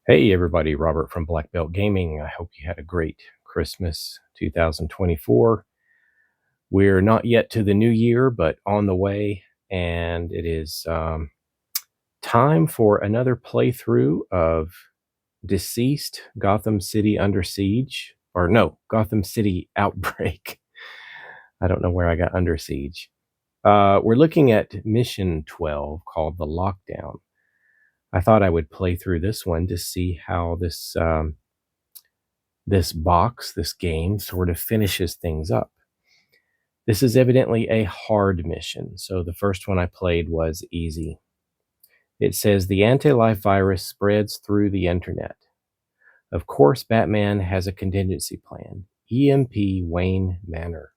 Hey everybody, Robert from Black Belt Gaming. I hope you had a great Christmas 2024. We're not yet to the new year, but on the way, and it is time for another playthrough of DCeased Gotham City Under Siege. Or no, Gotham City Outbreak. I don't know where I got Under Siege. We're looking at mission 12 called The Lockdown. I thought I would play through this one to see how this this game sort of finishes things up. This is evidently a hard mission, so the first one I played was easy. It says the anti-life virus spreads through the internet. Of course, Batman has a contingency plan. EMP Wayne Manor.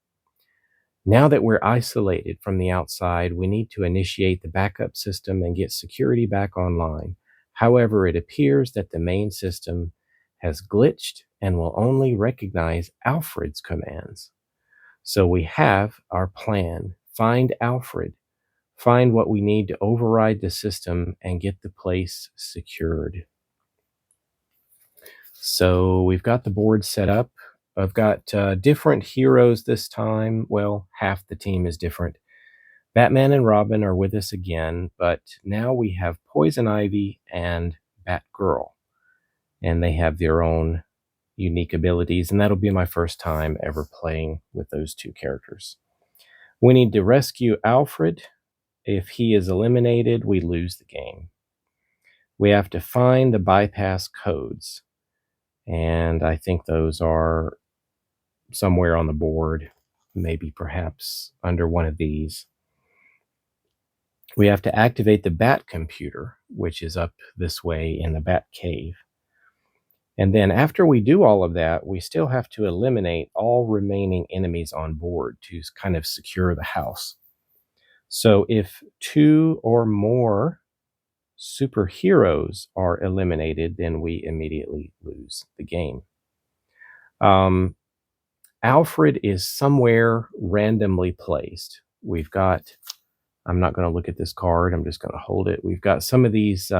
Now that we're isolated from the outside, we need to initiate the backup system and get security back online. However, it appears that the main system has glitched and will only recognize Alfred's commands. So we have our plan. Find Alfred, find what we need to override the system and get the place secured. So we've got the board set up. I've got different heroes this time. Well, half the team is different. Batman and Robin are with us again, but now we have Poison Ivy and Batgirl, and they have their own unique abilities, and that'll be my first time ever playing with those two characters. We need to rescue Alfred. If he is eliminated, we lose the game. We have to find the bypass codes, and I think those are somewhere on the board, maybe perhaps under one of these. We have to activate the Bat computer, which is up this way in the Bat cave. And then after we do all of that, we still have to eliminate all remaining enemies on board to kind of secure the house. So if 2 or more superheroes are eliminated, then we immediately lose the game. Alfred is somewhere randomly placed. We've got, I'm not going to look at this card, I'm just going to hold it. We've got some of these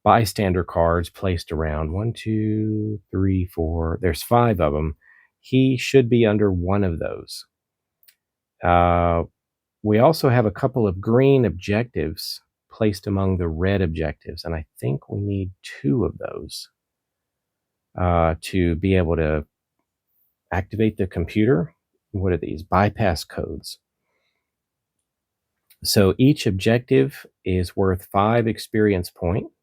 bystander cards placed around. 1, 2, 3, 4. There's 5 of them. He should be under one of those. We also have a couple of green objectives placed among the red objectives, and I think we need 2 of those to be able to activate the computer. What are these? Bypass codes. So each objective is worth 5 experience points.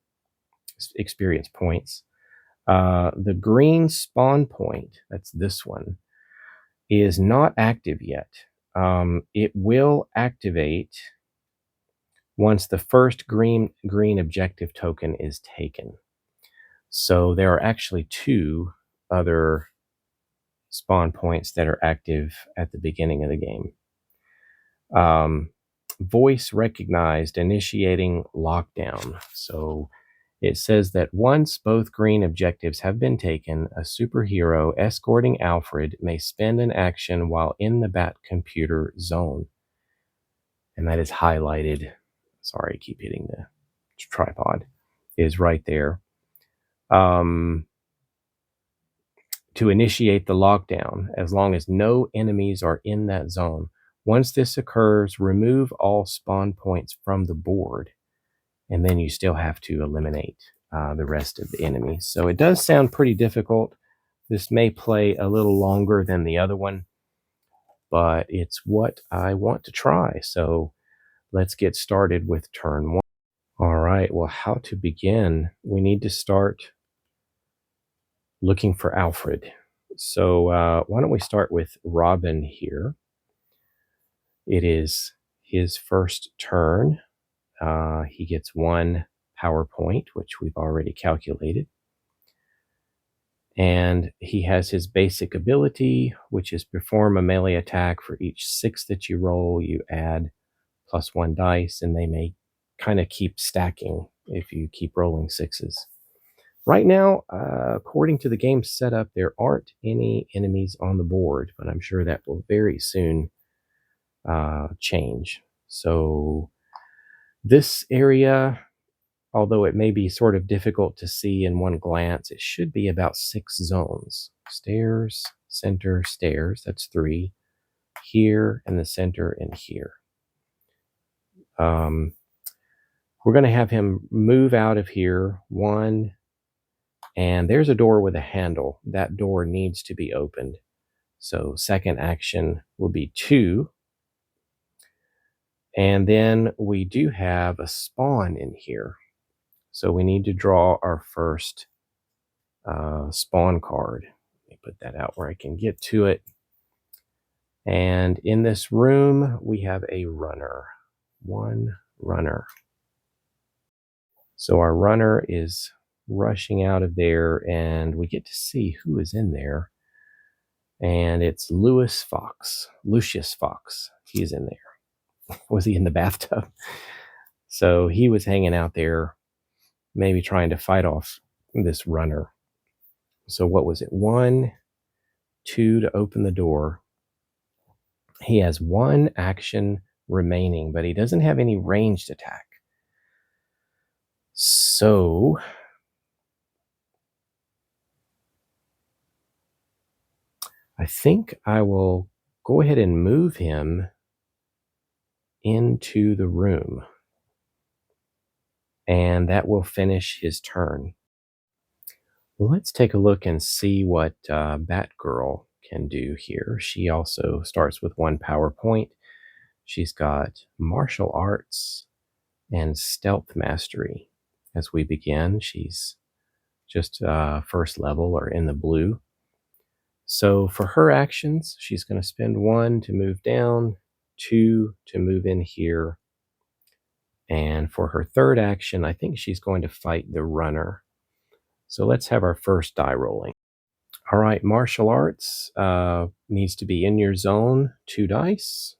The green spawn point, that's this one, is not active yet. It will activate once the first green objective token is taken. So there are actually 2 other spawn points that are active at the beginning of the game. Voice recognized, initiating lockdown. So it says that once both green objectives have been taken, a superhero escorting Alfred may spend an action while in the Bat computer zone. And that is highlighted. Sorry, I keep hitting the tripod. Is right there. To initiate the lockdown, as long as no enemies are in that zone. Once this occurs, remove all spawn points from the board, and then you still have to eliminate the rest of the enemies. So it does sound pretty difficult. This may play a little longer than the other one, but it's what I want to try. So let's get started with turn 1. All right, well, how to begin? We need to start looking for Alfred. So why don't we start with Robin here? It is his first turn. He gets 1 power point, which we've already calculated. And he has his basic ability, which is perform a melee attack. For each 6 that you roll, you add +1 dice, and they may kind of keep stacking if you keep rolling 6s. Right now, according to the game setup, there aren't any enemies on the board, but I'm sure that will very soon change. So this area although it may be sort of difficult to see in one glance, it should be about 6 zones. Stairs, center, stairs, that's 3. Here, and the center, and here. We're going to have him move out of here, 1, and there's a door with a handle. That door needs to be opened. So second action will be 2. And then we do have a spawn in here. So we need to draw our first spawn card. Let me put that out where I can get to it. And in this room, we have a runner. 1 runner. So our runner is rushing out of there, and we get to see who is in there. And it's Lucius Fox. He's in there. Was he in the bathtub? So he was hanging out there, maybe trying to fight off this runner. So what was it? 1, 2 to open the door. He has 1 action remaining, but he doesn't have any ranged attack. So I think I will go ahead and move him into the room, and that will finish his turn. Well, let's take a look and see what Batgirl can do here. She also starts with 1 power point. She's got martial arts and stealth mastery. As we begin, she's just first level or in the blue. So for her actions, she's going to spend 1 to move down, 2 to move in here. And for her third action, I think she's going to fight the runner. So let's have our first die rolling. All right, martial arts needs to be in your zone, 2 dice.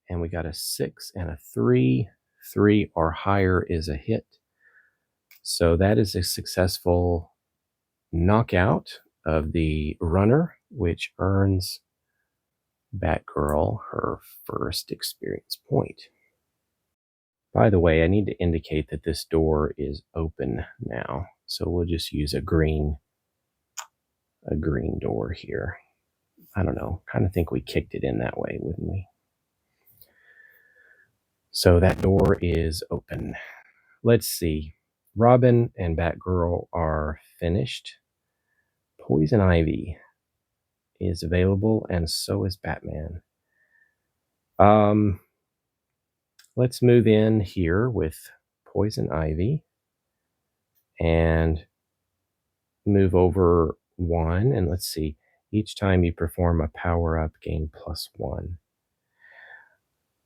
And we got a 6 and a 3. 3 or higher is a hit. So that is a successful knockout of the runner, which earns Batgirl her first experience point. By the way, I need to indicate that this door is open now. So we'll just use a green door here. I don't know, kind of think we kicked it in that way, wouldn't we? So that door is open. Let's see. Robin and Batgirl are finished. Poison Ivy is available, and so is Batman. Let's move in here with Poison Ivy and move over 1. And let's see. Each time you perform a power-up, gain +1.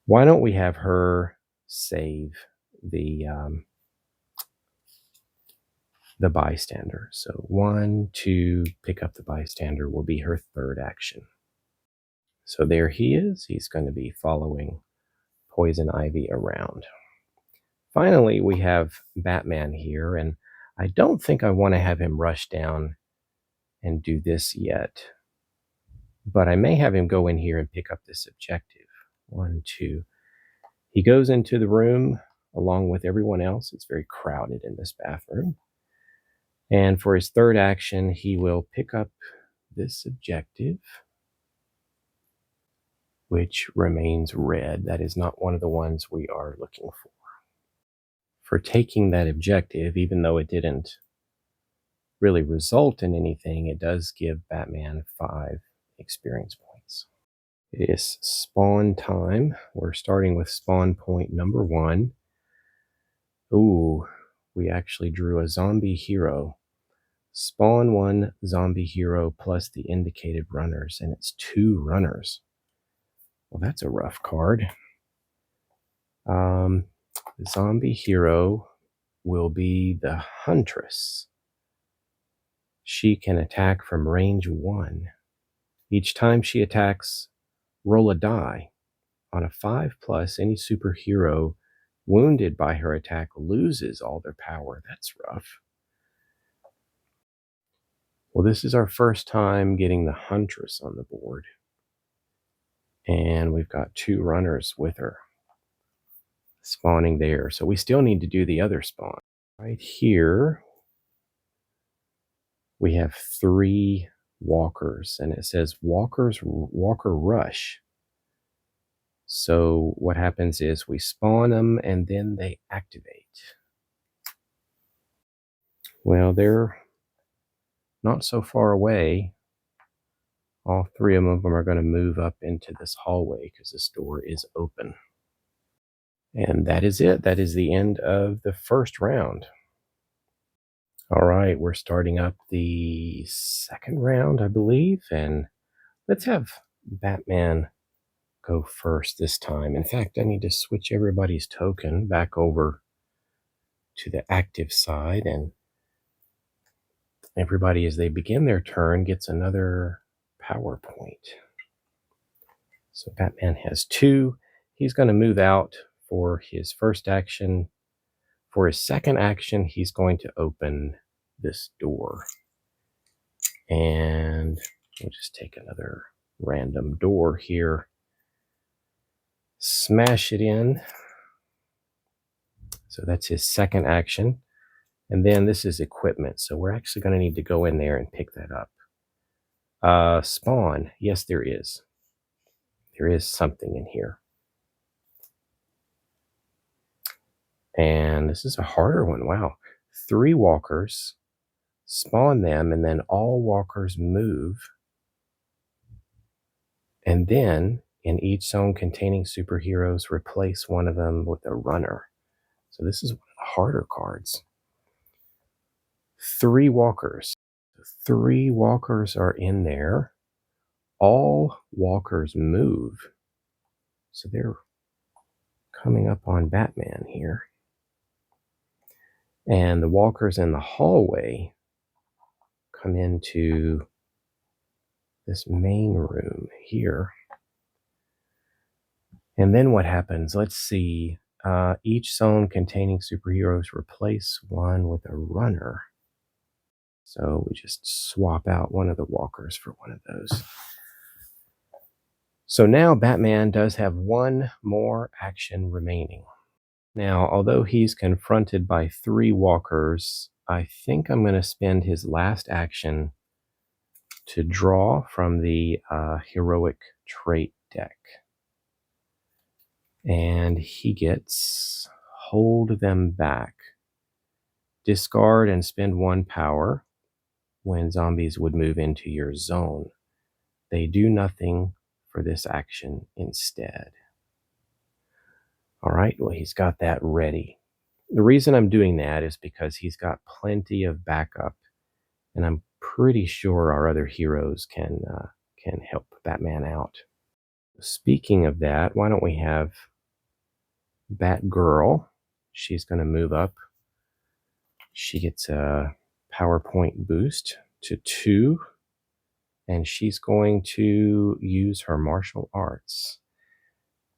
Why don't we have her save the bystander? So 1, 2, pick up the bystander will be her third action. So there he is. He's going to be following Poison Ivy around. Finally, we have Batman here, and I don't think I want to have him rush down and do this yet, but I may have him go in here and pick up this objective. 1, 2. He goes into the room along with everyone else. It's very crowded in this bathroom. And for his third action, he will pick up this objective, which remains red. That is not one of the ones we are looking for. For taking that objective, even though it didn't really result in anything, it does give Batman 5 experience points. It is spawn time. We're starting with spawn point number 1. Ooh, we actually drew a zombie hero. Spawn 1 zombie hero plus the indicated runners, and it's 2 runners. Well, that's a rough card. The zombie hero will be the Huntress. She can attack from range 1. Each time she attacks, roll a die. On a 5+, any superhero wounded by her attack loses all their power. That's rough. Well, this is our first time getting the Huntress on the board. And we've got 2 runners with her. spawning there. So we still need to do the other spawn. Right here, we have 3 walkers, and it says walker rush. So what happens is we spawn them and then they activate. Well, they're not so far away. All 3 of them are going to move up into this hallway because this door is open. And that is it. That is the end of the first round. All right, we're starting up the second round, I believe. And let's have Batman go first this time. In fact, I need to switch everybody's token back over to the active side, and everybody, as they begin their turn, gets another power point. So Batman has 2. He's going to move out for his first action. For his second action, he's going to open this door. And we'll just take another random door here. Smash it in. So that's his second action. And then this is equipment. So we're actually going to need to go in there and pick that up. Spawn. Yes, there is. There is something in here. And this is a harder one. Wow. 3 walkers. Spawn them, and then all walkers move. And then in each zone containing superheroes, replace one of them with a runner. So this is one of the harder cards. 3 walkers. 3 walkers are in there. All walkers move. So they're coming up on Batman here. And the walkers in the hallway come into this main room here. And then what happens? Let's see. Each zone containing superheroes, replace one with a runner. So we just swap out one of the walkers for one of those. So now Batman does have 1 more action remaining. Now, although he's confronted by 3 walkers, I think I'm going to spend his last action to draw from the heroic trait deck. And he gets hold them back. Discard and spend 1 power when zombies would move into your zone. They do nothing for this action instead. All right, well, he's got that ready. The reason I'm doing that is because he's got plenty of backup, and I'm pretty sure our other heroes can help Batman out. Speaking of that, why don't we have Batgirl? She's going to move up. She gets a power point boost to 2, and she's going to use her martial arts.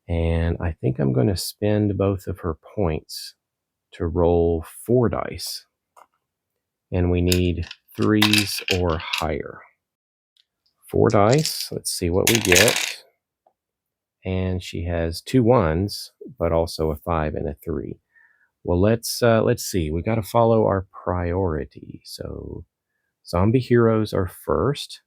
And I think I'm going to spend both of her points to roll 4 dice. And we need 3s or higher. 4 dice. Let's see what we get. And she has 2 1s, but also a 5 and a 3. Well, let's see. We got to follow our priority. So zombie heroes are first.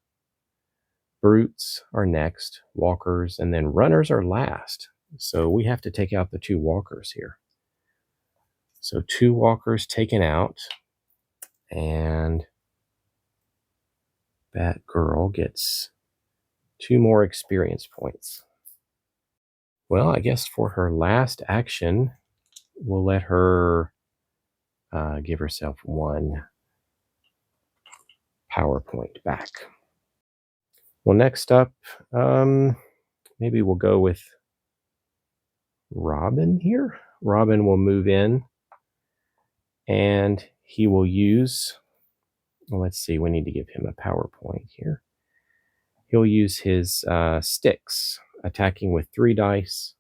Brutes are next. Walkers, and then runners are last. So we have to take out the 2 walkers here. So 2 walkers taken out. And Batgirl gets 2 more experience points. Well, I guess for her last action, we'll let her give herself 1 power point back. Well, next up, maybe we'll go with Robin here. Robin will move in, and he will use, well, let's see, we need to give him a power point here. He'll use his sticks, attacking with 3 dice,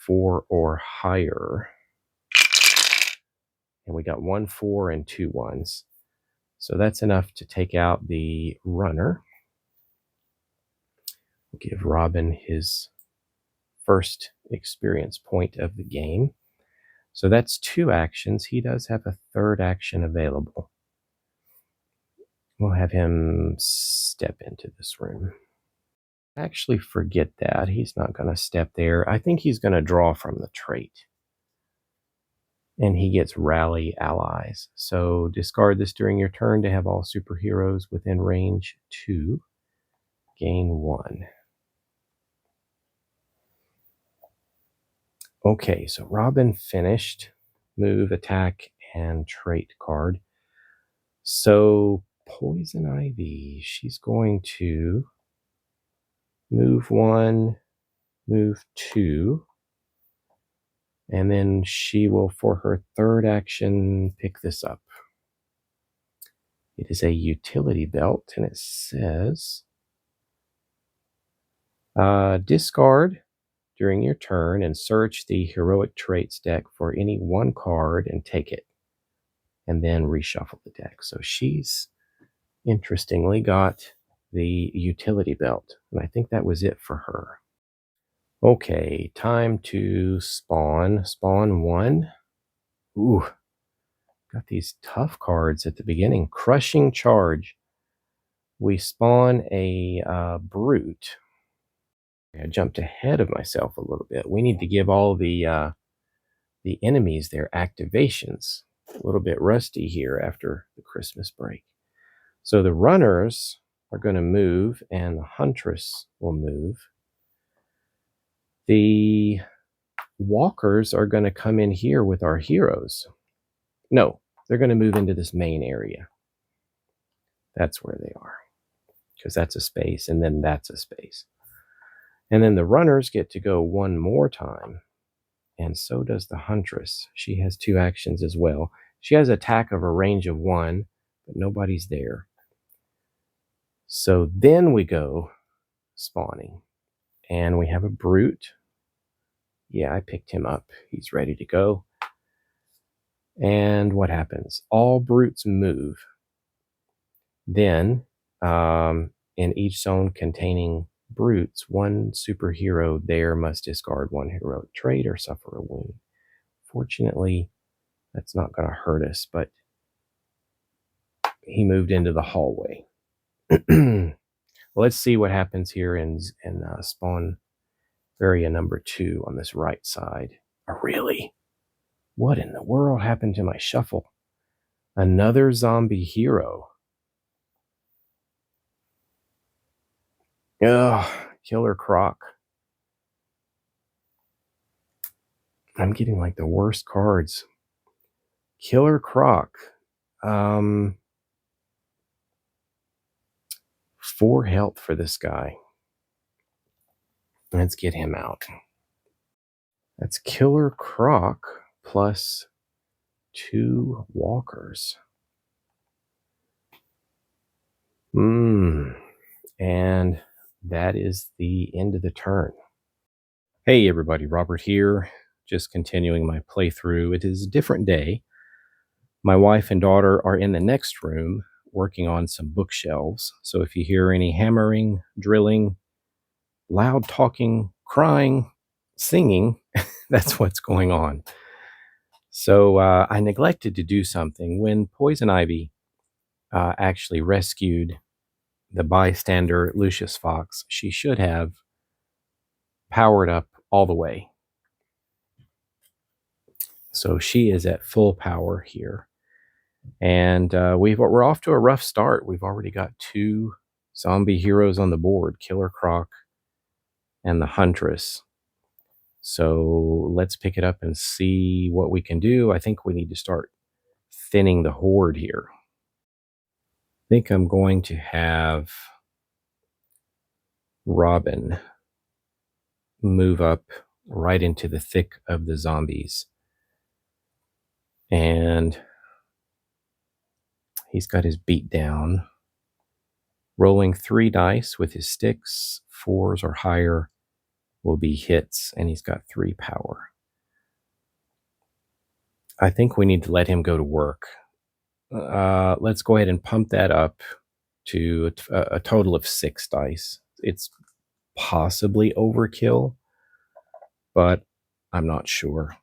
4 or higher. And we got 1 4 and 2 1s. So that's enough to take out the runner. We'll give Robin his first experience point of the game. So that's 2 actions. He does have a 3rd action available. We'll have him step into this room. Actually, forget that. He's not going to step there. I think he's going to draw from the trait. And he gets Rally Allies. So discard this during your turn to have all superheroes within range 2. Gain 1. Okay, so Robin finished. Move, attack, and trait card. So Poison Ivy, she's going to move 1, move 2, and then she will, for her 3rd action, pick this up. It is a utility belt, and it says, discard during your turn and search the heroic traits deck for any 1 card and take it, and then reshuffle the deck. So she's, interestingly, got the utility belt, and I think that was it for her. Okay, time to spawn. Spawn 1. Ooh, got these tough cards at the beginning. Crushing Charge. We spawn a brute. I jumped ahead of myself a little bit. We need to give all the enemies their activations. A little bit rusty here after the Christmas break. So the runners are going to move, and the Huntress will move. The walkers are going to come in here with our heroes. No, they're going to move into this main area. That's where they are, because that's a space, and then that's a space. And then the runners get to go 1 more time, and so does the Huntress. She has 2 actions as well. She has attack of a range of 1, but nobody's there. So then we go spawning, and we have a brute. Yeah, I picked him up. He's ready to go. And what happens? All brutes move. Then, in each zone containing brutes, 1 superhero there must discard 1 heroic trait or suffer a wound. Fortunately, that's not going to hurt us, but he moved into the hallway. Let's see what happens here in spawn area number 2 on this right side. Oh, really? What in the world happened to my shuffle? Another zombie hero. Ugh, Killer Croc. I'm getting like the worst cards. Killer Croc. 4 health for this guy. Let's get him out. That's Killer Croc plus 2 walkers. And that is the end of the turn. Hey everybody, Robert here. Just continuing my playthrough. It is a different day. My wife and daughter are in the next room working on some bookshelves. So if you hear any hammering, drilling, loud talking, crying, singing, that's what's going on. So I neglected to do something. When Poison Ivy actually rescued the bystander Lucius Fox, she should have powered up all the way. So she is at full power here. And we're off to a rough start. We've already got 2 zombie heroes on the board, Killer Croc and the Huntress. So let's pick it up and see what we can do. I think we need to start thinning the horde here. I think I'm going to have Robin move up right into the thick of the zombies. And he's got his beat down. Rolling 3 dice with his sticks, 4s or higher will be hits, and he's got 3 power. I think we need to let him go to work. Let's go ahead and pump that up to a total of 6 dice. It's possibly overkill, but I'm not sure.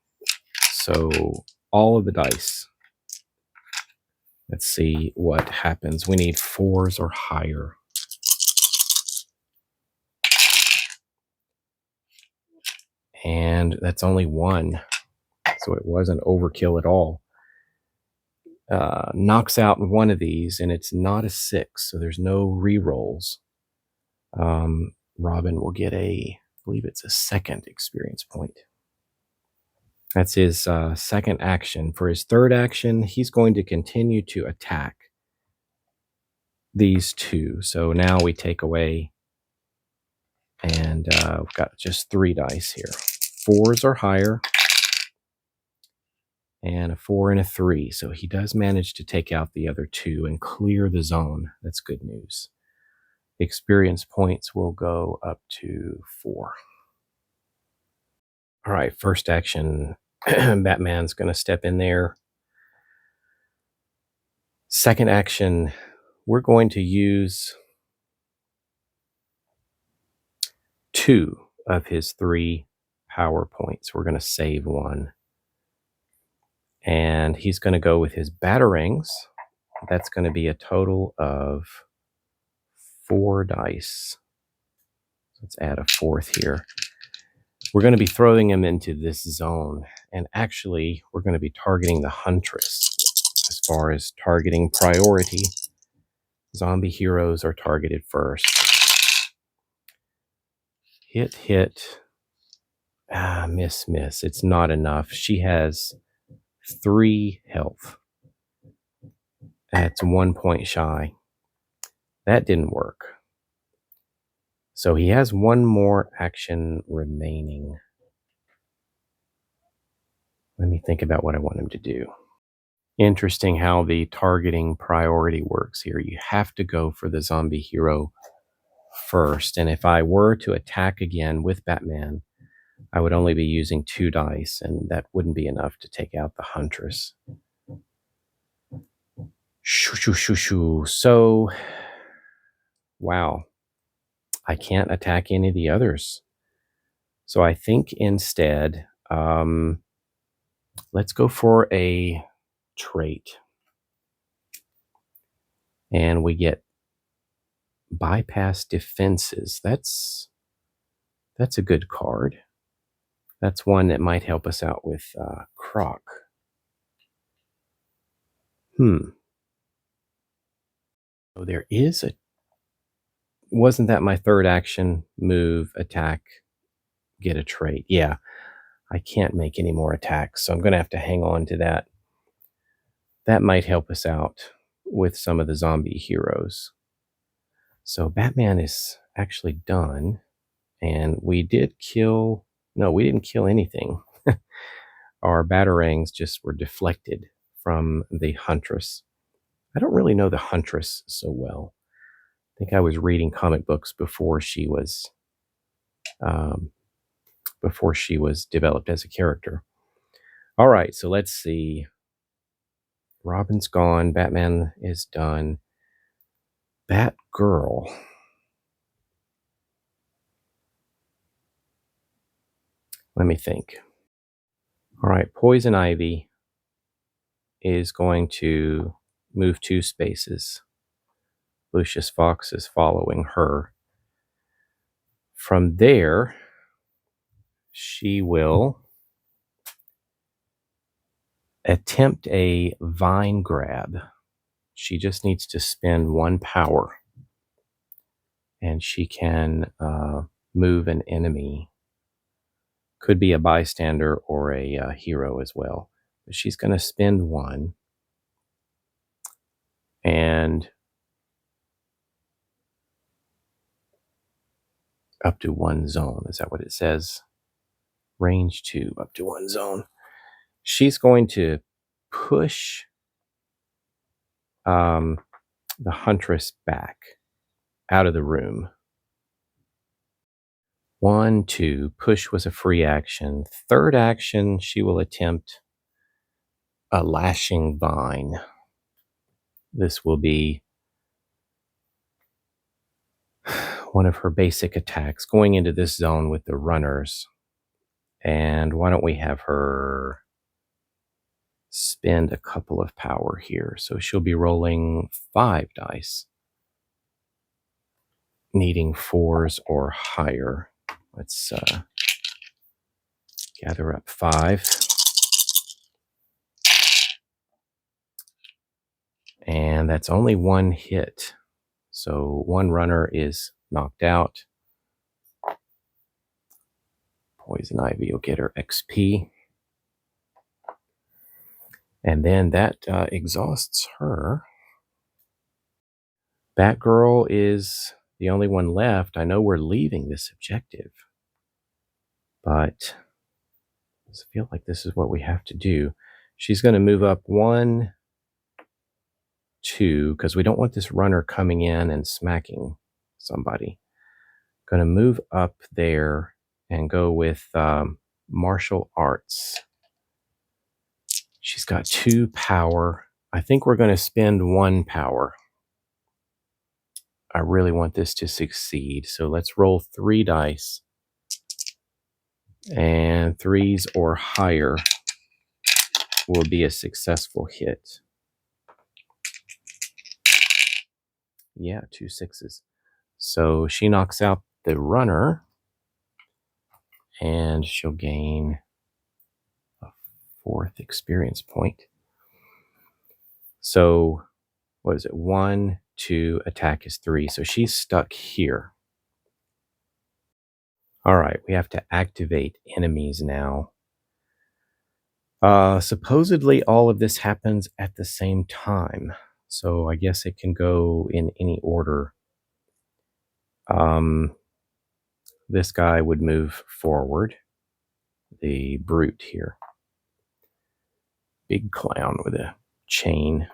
So all of the dice. Let's see what happens. We need 4s or higher. And that's only 1. So it wasn't overkill at all. Knocks out one of these, and it's not a 6, so there's no re-rolls. Robin will get I believe it's a 2nd experience point. That's his 2nd action. For his 3rd action, he's going to continue to attack these 2. So now we take away, and we've got just 3 dice here. 4s or higher, and a 4 and a 3. So he does manage to take out the other 2 and clear the zone. That's good news. Experience points will go up to 4. All right, first action, Batman's going to step in there. Second action, we're going to use 2 of his 3 power points. We're going to save 1. And he's going to go with his batarangs. That's going to be a total of 4 dice. Let's add a 4th here. We're going to be throwing him into this zone. And actually, we're going to be targeting the Huntress. As far as targeting priority, zombie heroes are targeted first. Hit, hit. Miss, miss. It's not enough. She has 3 health. That's 1 point shy. That didn't work. So he has 1 more action remaining. Let me think about what I want him to do. Interesting how the targeting priority works here. You have to go for the zombie hero first. And if I were to attack again with Batman, I would only be using 2 dice, and that wouldn't be enough to take out the Huntress. Shoo, shoo, shoo, shoo. So, wow. I can't attack any of the others. So I think instead, let's go for a trait. And we get bypass defenses. That's a good card. That's one that might help us out with Croc. So there is wasn't that my 3rd action? Move, attack, get a trait. Yeah, I can't make any more attacks, so I'm going to have to hang on to that. That might help us out with some of the zombie heroes. So Batman is actually done, and we did kill... No, we didn't kill anything. Our batarangs just were deflected from the Huntress. I don't really know the Huntress so well. I think I was reading comic books before she was developed as a character. All right, so let's see. Robin's gone. Batman is done. Batgirl. Let me think. All right, Poison Ivy is going to move 2 spaces. Lucius Fox is following her. From there, she will attempt a vine grab. She just needs to spend 1 power, and she can move an enemy. Could be a bystander or a hero as well. But she's going to spend 1. And up to 1 zone. Is that what it says? Range 2, up to 1 zone. She's going to push the Huntress back out of the room. 1, 2. Push was a free action. 3rd action, she will attempt a lashing vine. This will be one of her basic attacks, going into this zone with the runners. And why don't we have her spend a couple of power here? So she'll be rolling 5 dice, needing 4s or higher. Let's gather up 5. And that's only 1 hit. So 1 runner is knocked out. Poison Ivy will get her XP. And then that exhausts her. Batgirl is the only one left. I know we're leaving this objective, but I feel like this is what we have to do. She's going to move up 1, 2, because we don't want this runner coming in and smacking somebody. Going to move up there and go with martial arts. She's got 2 power. I think we're going to spend 1 power. I really want this to succeed. So let's roll 3 dice. And 3s or higher will be a successful hit. Yeah, 2 6s. So she knocks out the runner, and she'll gain a 4th experience point. So, what is it? 1, 2, attack is 3. So she's stuck here. All right, we have to activate enemies now. Supposedly all of this happens at the same time. So I guess it can go in any order. This guy would move forward. The brute here. Big clown with a chain.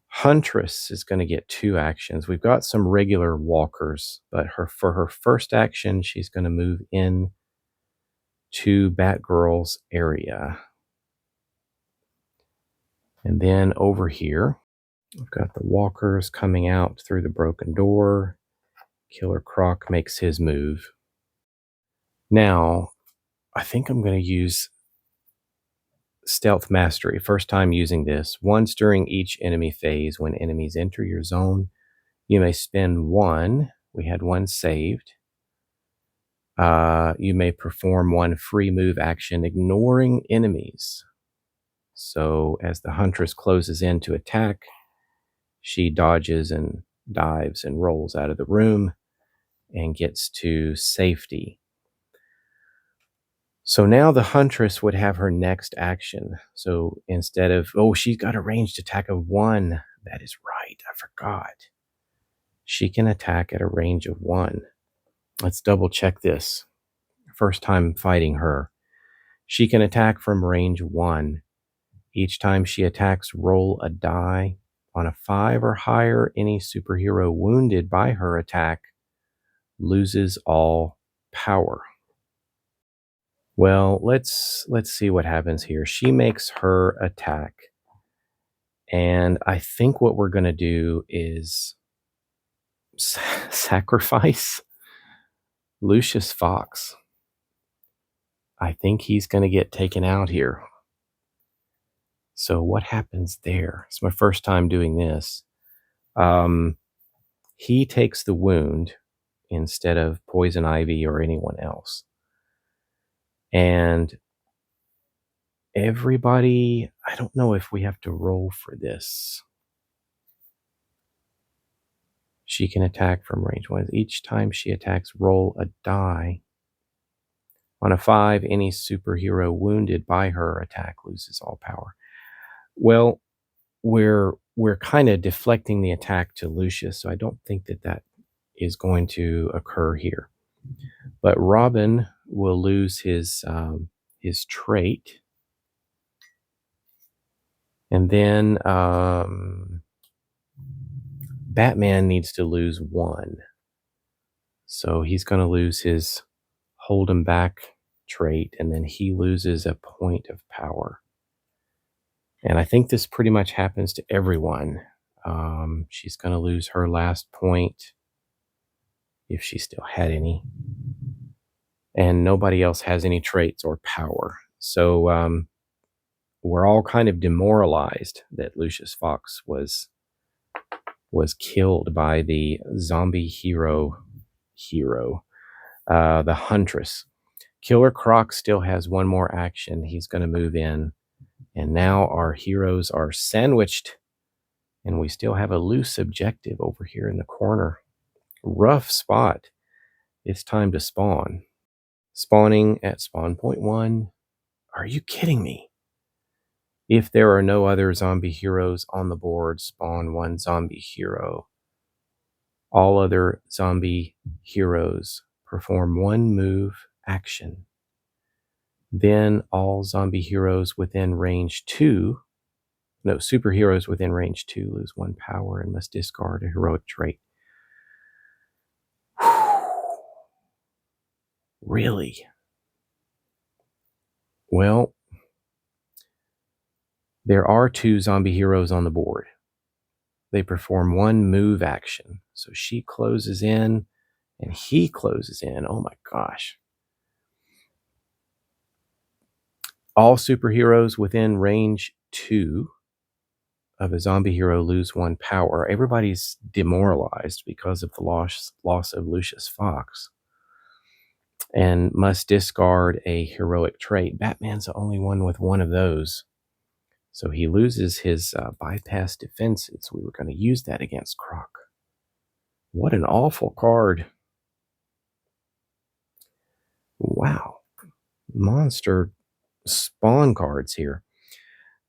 Huntress is going to get 2 actions. We've got some regular walkers, but for her first action, she's going to move in to Batgirl's area. And then over here, we've got the walkers coming out through the broken door. Killer Croc makes his move. Now, I think I'm going to use Stealth Mastery. First time using this. Once during each enemy phase, when enemies enter your zone, you may spend 1. We had 1 saved. You may perform 1 free move action, ignoring enemies. So as the Huntress closes in to attack, she dodges and dives and rolls out of the room and gets to safety. So now the Huntress would have her next action. So instead of, she's got a ranged attack of 1. That is right, I forgot. She can attack at a range of 1. Let's double check this. First time fighting her. She can attack from range 1. Each time she attacks, roll a die. On a 5 or higher, any superhero wounded by her attack loses all power. Well, let's see what happens here. She makes her attack. And I think what we're going to do is sacrifice Lucius Fox. I think he's going to get taken out here. So what happens there? It's my first time doing this. He takes the wound instead of Poison Ivy or anyone else. And everybody, I don't know if we have to roll for this. She can attack from range 1. Each time she attacks, roll a die. On a 5, any superhero wounded by her attack loses all power. Well, we're kind of deflecting the attack to Lucius, so I don't think that is going to occur here. But Robin will lose his trait. And then Batman needs to lose 1. So he's going to lose his hold him back trait, and then he loses a point of power. And I think this pretty much happens to everyone. She's going to lose her last point, if she still had any. and nobody else has any traits or power. So we're all kind of demoralized that Lucius Fox was killed by the zombie hero, the Huntress. Killer Croc still has one more action. He's going to move in, and now our heroes are sandwiched, and we still have a loose objective over here in the corner. Rough spot. It's time to spawn. Spawning at spawn point 1. Are you kidding me? If there are no other zombie heroes on the board, spawn 1 zombie hero. All other zombie heroes perform 1 move action. Then all zombie heroes within range 2, no, superheroes within range 2 lose 1 power and must discard a heroic trait. Really? Well, there are 2 zombie heroes on the board. They perform 1 move action. So she closes in and he closes in. Oh my gosh. All superheroes within range 2 of a zombie hero lose 1 power. Everybody's demoralized because of the loss of Lucius Fox and must discard a heroic trait. Batman's the only one with 1 of those. So he loses his bypass defenses. We were going to use that against Croc. What an awful card. Wow. Monster spawn cards here.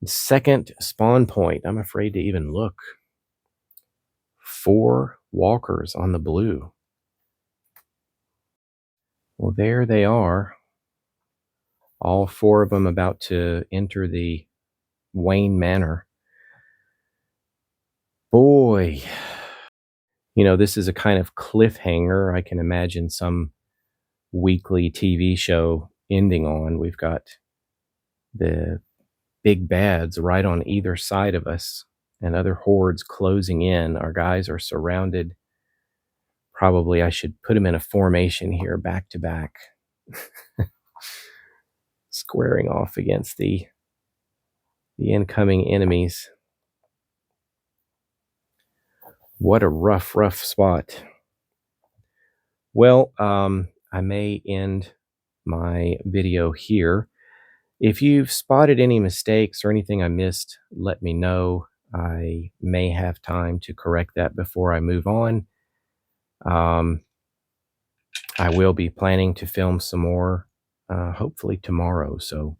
Second spawn point. I'm afraid to even look. 4 walkers on the blue. Well, there they are. All 4 of them about to enter the Wayne Manor. Boy. You know, this is a kind of cliffhanger. I can imagine some weekly TV show ending on. We've got the big bads right on either side of us and other hordes closing in. Our guys are surrounded. Probably I should put them in a formation here, back to back, squaring off against the incoming enemies. What a rough spot. Well, I may end my video here. If you've spotted any mistakes or anything I missed, let me know. I may have time to correct that before I move on. I will be planning to film some more, hopefully tomorrow. So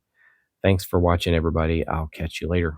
thanks for watching, everybody. I'll catch you later.